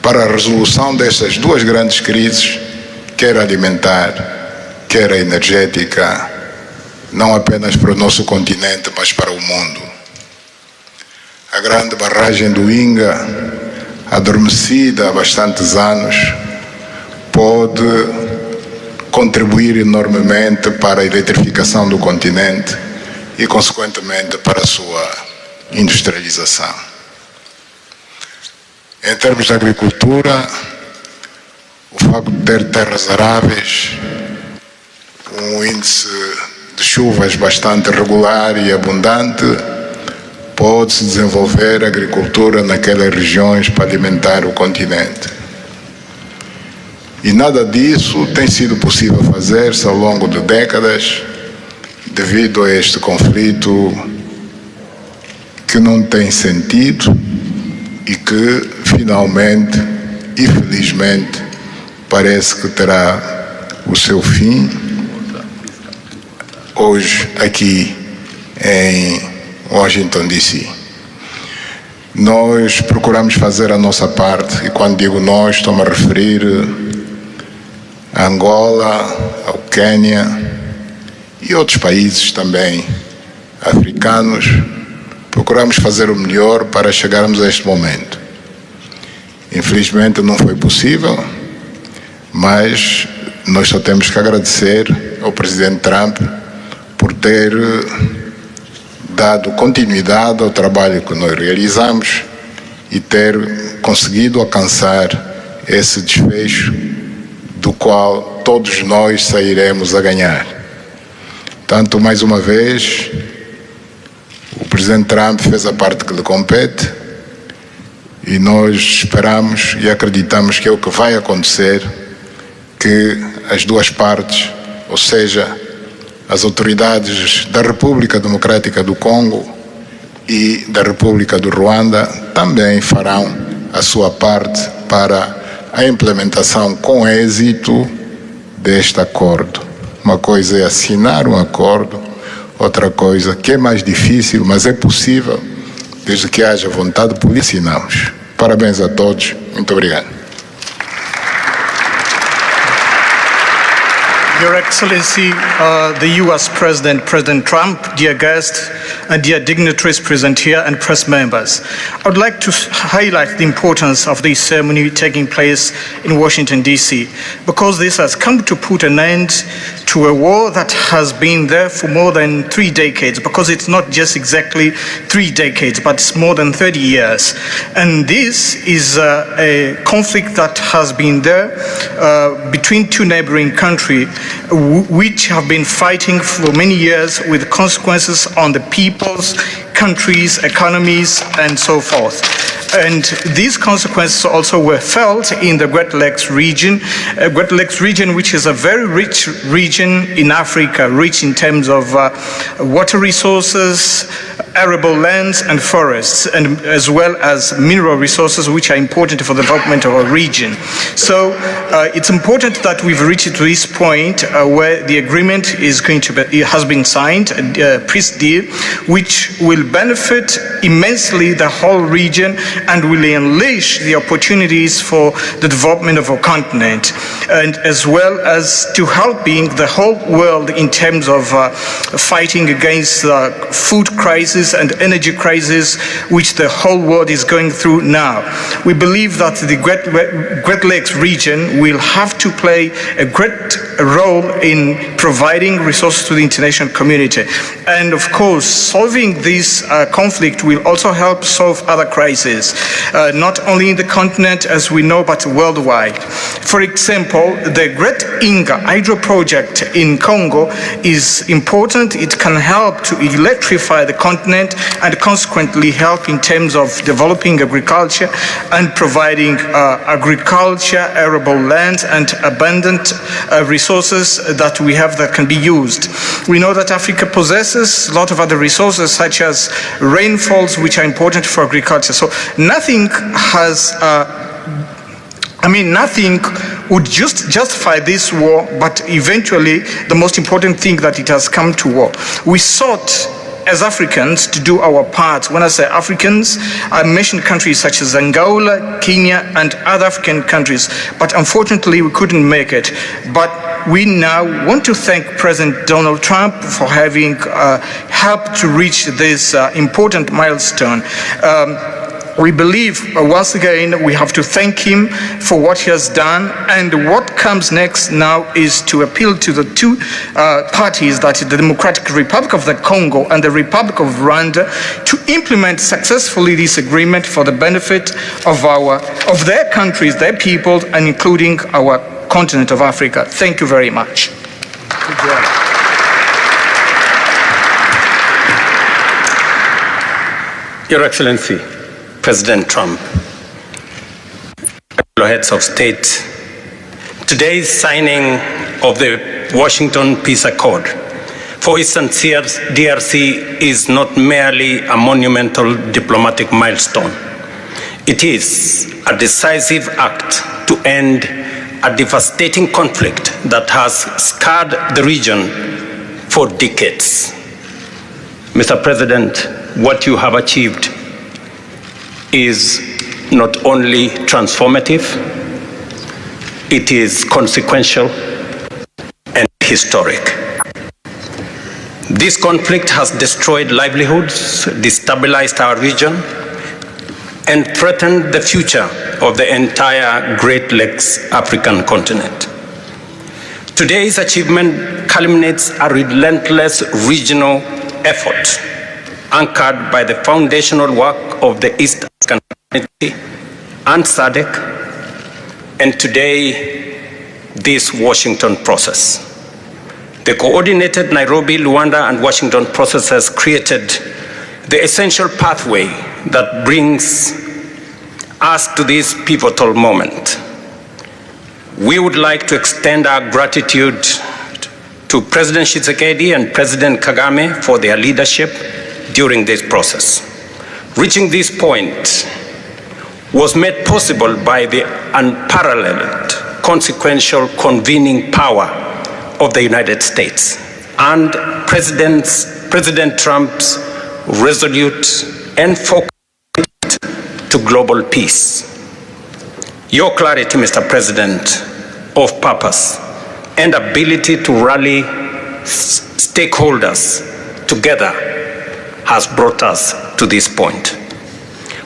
para a resolução dessas duas grandes crises, quer alimentar, quer a energética, não apenas para o nosso continente, mas para o mundo. A grande barragem do Inga, adormecida há bastantes anos, pode contribuir enormemente para a eletrificação do continente e, consequentemente, para a sua industrialização. Em termos de agricultura, o facto de ter terras aráveis, um índice de chuvas bastante regular e abundante, pode-se desenvolver a agricultura naquelas regiões para alimentar o continente. E nada disso tem sido possível fazer-se ao longo de décadas, devido a este conflito que não tem sentido e que, finalmente e felizmente, parece que terá o seu fim hoje aqui em Washington, D.C. Nós procuramos fazer a nossa parte, e quando digo nós, estou-me a referir a Angola, ao Quênia e outros países também africanos. Procuramos fazer o melhor para chegarmos a este momento. Infelizmente não foi possível, mas nós só temos que agradecer ao presidente Trump por ter dado continuidade ao trabalho que nós realizamos e ter conseguido alcançar esse desfecho do qual todos nós sairemos a ganhar. Tanto, mais uma vez, o presidente Trump fez a parte que lhe compete e nós esperamos e acreditamos que é o que vai acontecer, que as duas partes, ou seja, as autoridades da República Democrática do Congo e da República do Ruanda também farão a sua parte para a implementação com êxito deste acordo. Uma coisa é assinar um acordo, outra coisa que é mais difícil, mas é possível, desde que haja vontade política, assinamos. Parabéns a todos. Muito obrigado. Your Excellency, the U.S. President, President Trump, dear guests, and dear dignitaries present here and press members. I would like to highlight the importance of this ceremony taking place in Washington, D.C., because this has come to put an end to a war that has been there for more than 3 decades, because it's not just exactly 3 decades, but it's more than 30 years. And this is a conflict that has been there between two neighboring countries, which have been fighting for many years with consequences on the peoples, countries, economies, and so forth. And these consequences also were felt in the Great Lakes region, which is a very rich region in Africa, rich in terms of water resources, arable lands and forests, and as well as mineral resources, which are important for the development of our region. So it's important that we've reached to this point where the agreement is going to be, has been signed, a peace deal, which will benefit immensely the whole region and will unleash the opportunities for the development of our continent, and as well as to helping the whole world in terms of fighting against the food crisis and energy crisis which the whole world is going through now. We believe that the Great Lakes region will have to play a great role in providing resources to the international community. And of course, solving this conflict will also help solve other crises, not only in the continent as we know, but worldwide. For example, the Great Inga hydro project in Congo is important. It can help to electrify the continent and consequently help in terms of developing agriculture and providing agriculture, arable lands, and abundant resources that we have that can be used. We know that Africa possesses a lot of other resources such as rainfalls, which are important for agriculture. So nothing has nothing would just justify this war, but eventually the most important thing that it has come to war. We sought as Africans to do our part. When I say Africans, I mention countries such as Angola, Kenya, and other African countries. But unfortunately, we couldn't make it. But we now want to thank President Donald Trump for having helped to reach this important milestone. We believe, once again, we have to thank him for what he has done, and what comes next now is to appeal to the two parties, that is the Democratic Republic of the Congo and the Republic of Rwanda, to implement successfully this agreement for the benefit of their countries, their people, and including our continent of Africa. Thank you very much. Good job. Your Excellency, President Trump, fellow heads of state, today's signing of the Washington Peace Accord for Eastern DRC is not merely a monumental diplomatic milestone. It is a decisive act to end a devastating conflict that has scarred the region for decades. Mr. President, what you have achieved is not only transformative, it is consequential and historic. This conflict has destroyed livelihoods, destabilized our region, and threatened the future of the entire Great Lakes African continent. Today's achievement culminates a relentless regional effort anchored by the foundational work of the East African Community and SADC, and today, this Washington process. The coordinated Nairobi, Luanda, and Washington processes created the essential pathway that brings us to this pivotal moment. We would like to extend our gratitude to President Tshisekedi and President Kagame for their leadership during this process. Reaching this point was made possible by the unparalleled consequential convening power of the United States and President Trump's resolute and focused to global peace. Your clarity, Mr. President, of purpose and ability to rally stakeholders together has brought us to this point.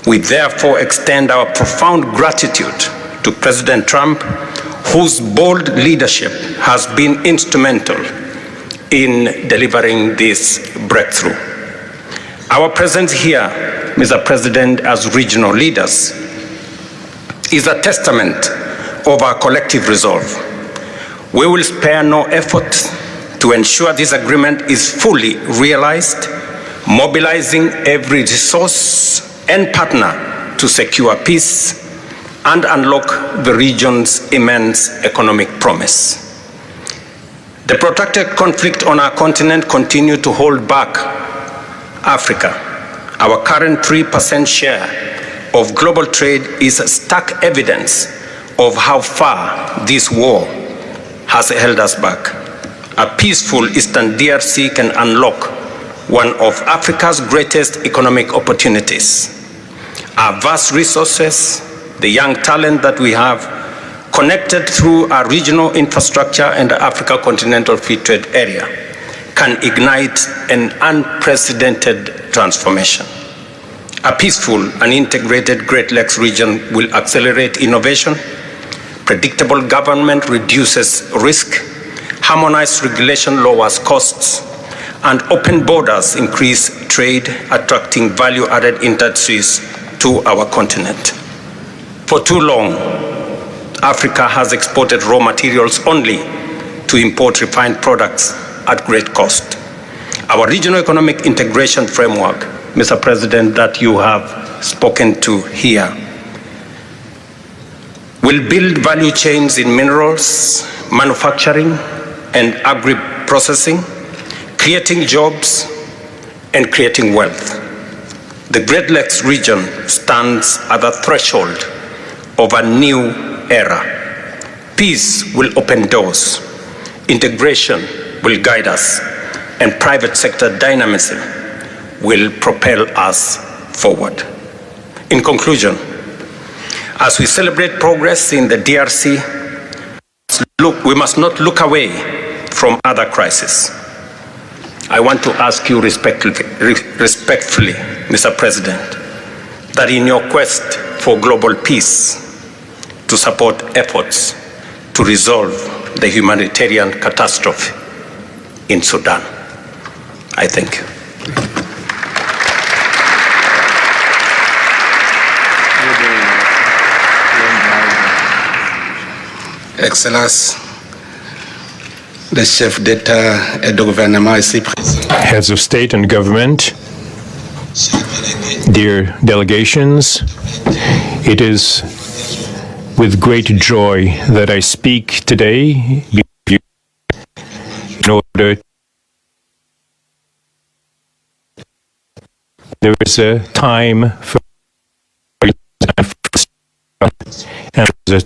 We therefore extend our profound gratitude to President Trump, whose bold leadership has been instrumental in delivering this breakthrough. Our presence here, Mr. President, as regional leaders, is a testament of our collective resolve. We will spare no effort to ensure this agreement is fully realized, mobilizing every resource and partner to secure peace and unlock the region's immense economic promise. The protracted conflict on our continent continues to hold back Africa. Our current 3% share of global trade is stark evidence of how far this war has held us back. A peaceful Eastern DRC can unlock one of Africa's greatest economic opportunities. Our vast resources, the young talent that we have, connected through our regional infrastructure and the Africa Continental Free Trade Area, can ignite an unprecedented transformation. A peaceful and integrated Great Lakes region will accelerate innovation, predictable government reduces risk, harmonized regulation lowers costs, and open borders increase trade, attracting value-added industries to our continent. For too long, Africa has exported raw materials only to import refined products at great cost. Our regional economic integration framework, Mr. President, that you have spoken to here, will build value chains in minerals, manufacturing, and agri-processing, creating jobs and creating wealth. The Great Lakes region stands at the threshold of a new era. Peace will open doors, integration will guide us, and private sector dynamism will propel us forward. In conclusion, as we celebrate progress in the DRC, we must not look away from other crises. I want to ask you respectfully, Mr. President, that in your quest for global peace, to support efforts to resolve the humanitarian catastrophe in Sudan. I thank you. Excellence, le chef d'État et de gouvernement ici présent. Heads of state and government, dear delegations, it is with great joy that I speak today in order. There is a time for and there's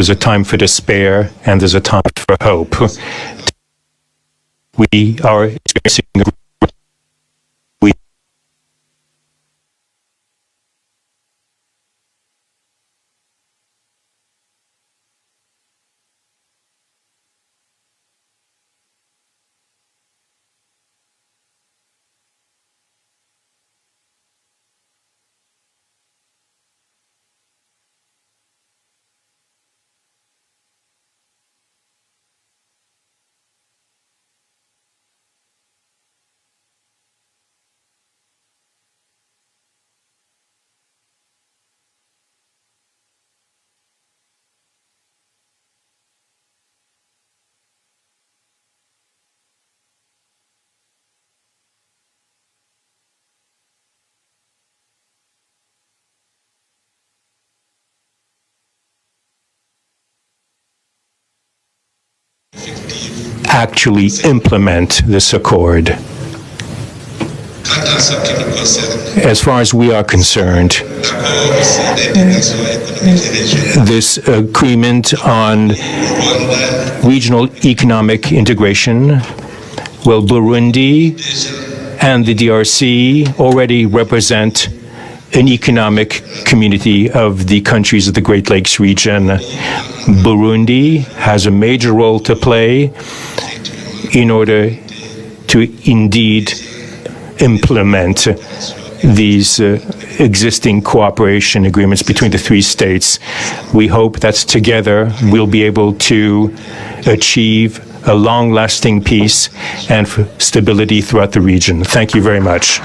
a time for despair and there's a time for hope. We are experiencing actually implement this accord. As far as we are concerned, this agreement on regional economic integration, well, Burundi and the DRC already represent an economic community of the countries of the Great Lakes region. Burundi has a major role to play in order to indeed implement these existing cooperation agreements between the three states. We hope that together we'll be able to achieve a long-lasting peace and stability throughout the region. Thank you very much.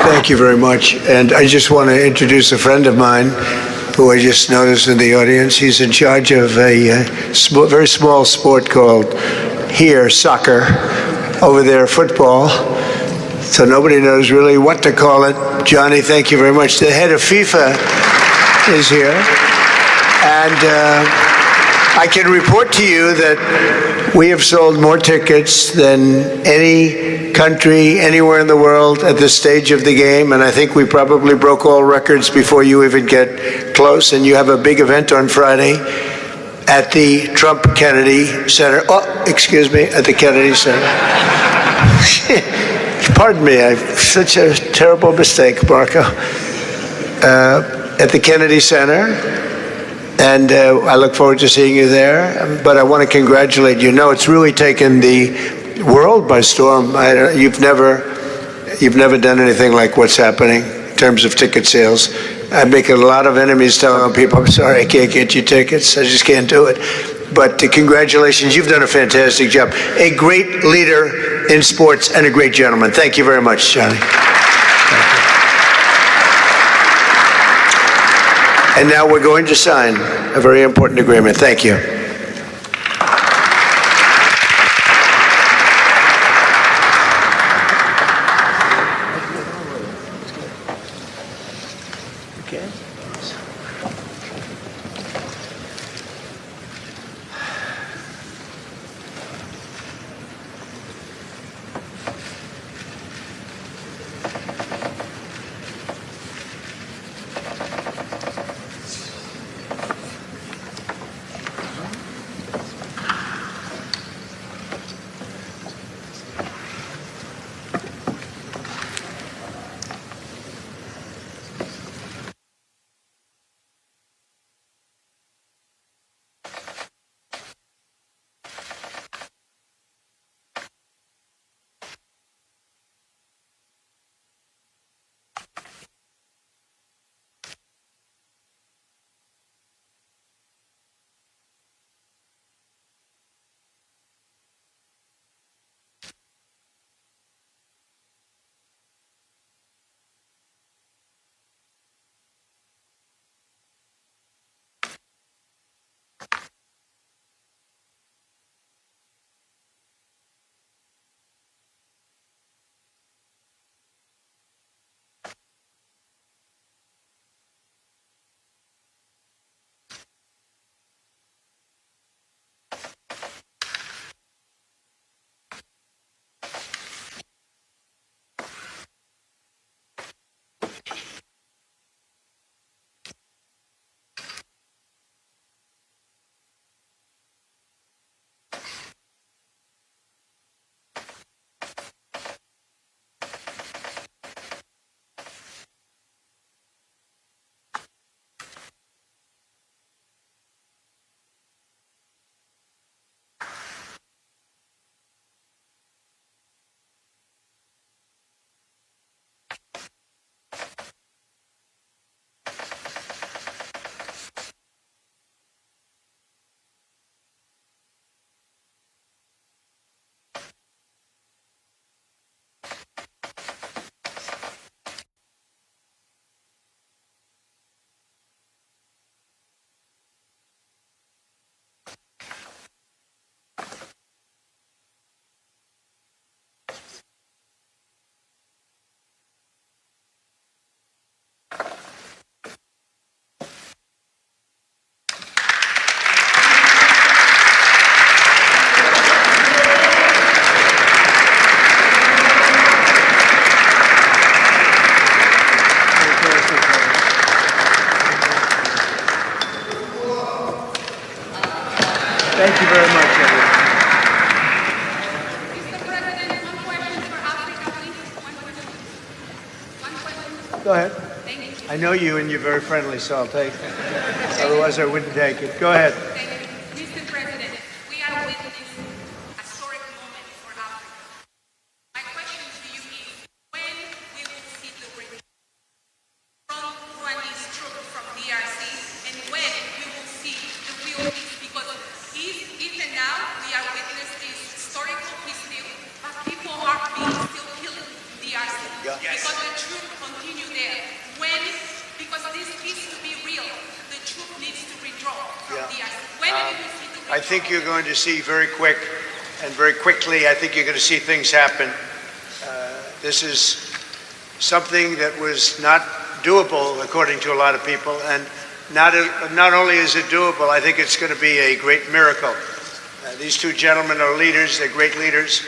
Thank you very much. And I just want to introduce a friend of mine who I just noticed in the audience. He's in charge of a very small sport called here, soccer, over there, football. So nobody knows really what to call it. Johnny, thank you very much. The head of FIFA is here. And I can report to you that we have sold more tickets than any country anywhere in the world at this stage of the game, and I think we probably broke all records before you even get close. And you have a big event on Friday at the Trump Kennedy Center. Oh, excuse me, at the Kennedy Center. Pardon me, such a terrible mistake, Marco. At the Kennedy Center. And I look forward to seeing you there. But I want to congratulate you. No, it's really taken the world by storm. You've never done anything like what's happening in terms of ticket sales. I'm making a lot of enemies telling people, I'm sorry, I can't get you tickets. I just can't do it. But congratulations. You've done a fantastic job. A great leader in sports and a great gentleman. Thank you very much, Johnny. And now we're going to sign a very important agreement. Thank you. Go ahead. I know you and you're very friendly, so I'll take it. Otherwise, I wouldn't take it. Go ahead. Mr. President, we are witnessing a historic moment for Africa. My question to you is, when we will see the return from Rwanda's troops from DRC, and when we will see the real peace? Because even now, we are witnessing this historical peace deal, but people are being still killed in DRC. Yes. Because the troops continue there. Because this needs to be real, the troop needs to withdraw from DRC. When will we see the withdrawal? I think you're going to see very quickly, I think you're going to see things happen. This is something that was not doable, according to a lot of people, and not only is it doable, I think it's going to be a great miracle. These two gentlemen are leaders, they're great leaders,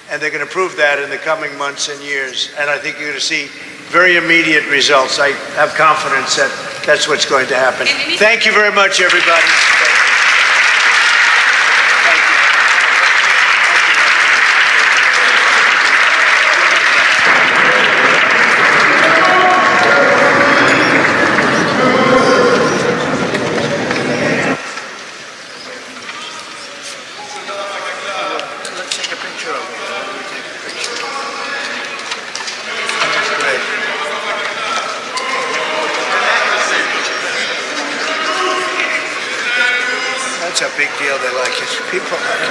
and they're going to prove that in the coming months and years. And I think you're going to see very immediate results. I have confidence that that's what's going to happen. Thank you very much, everybody. Let's take a picture of it. That's a big deal. They like it. People like it.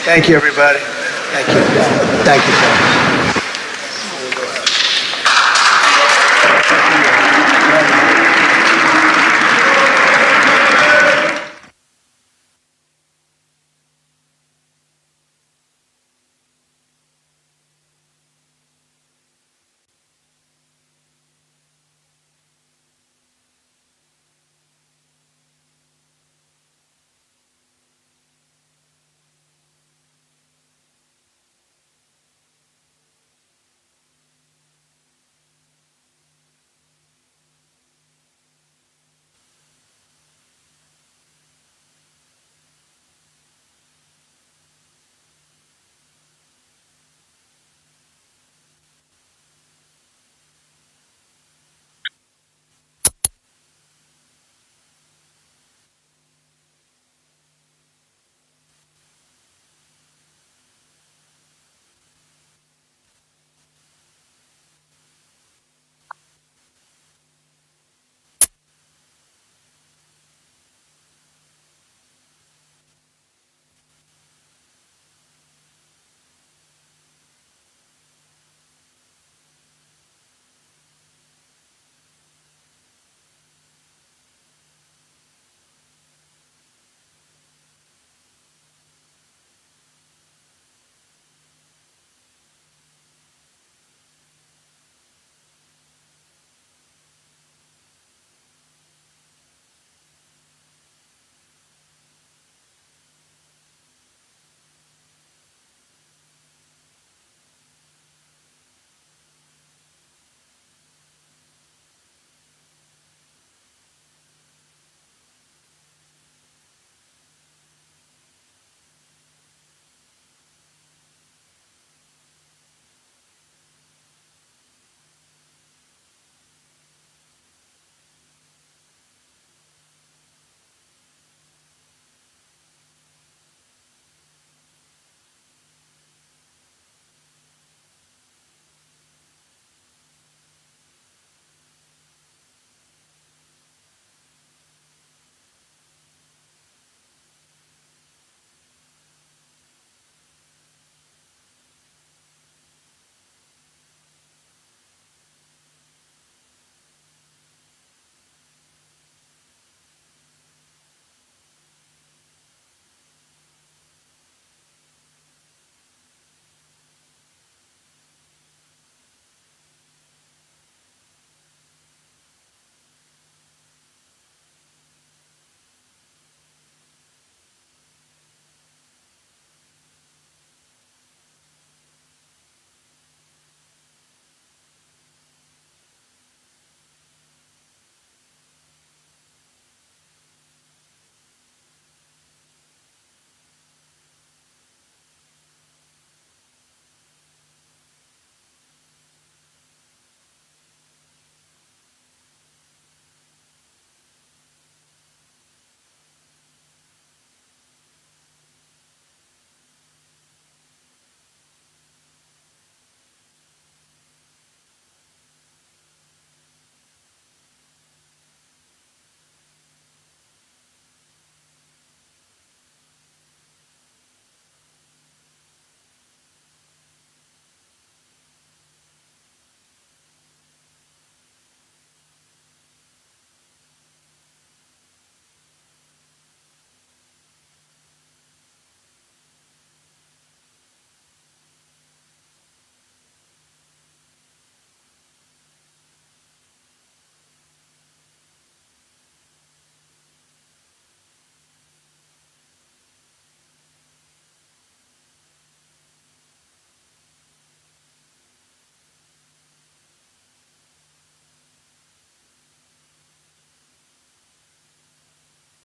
Thank you, everybody. Thank you. Thank you, sir.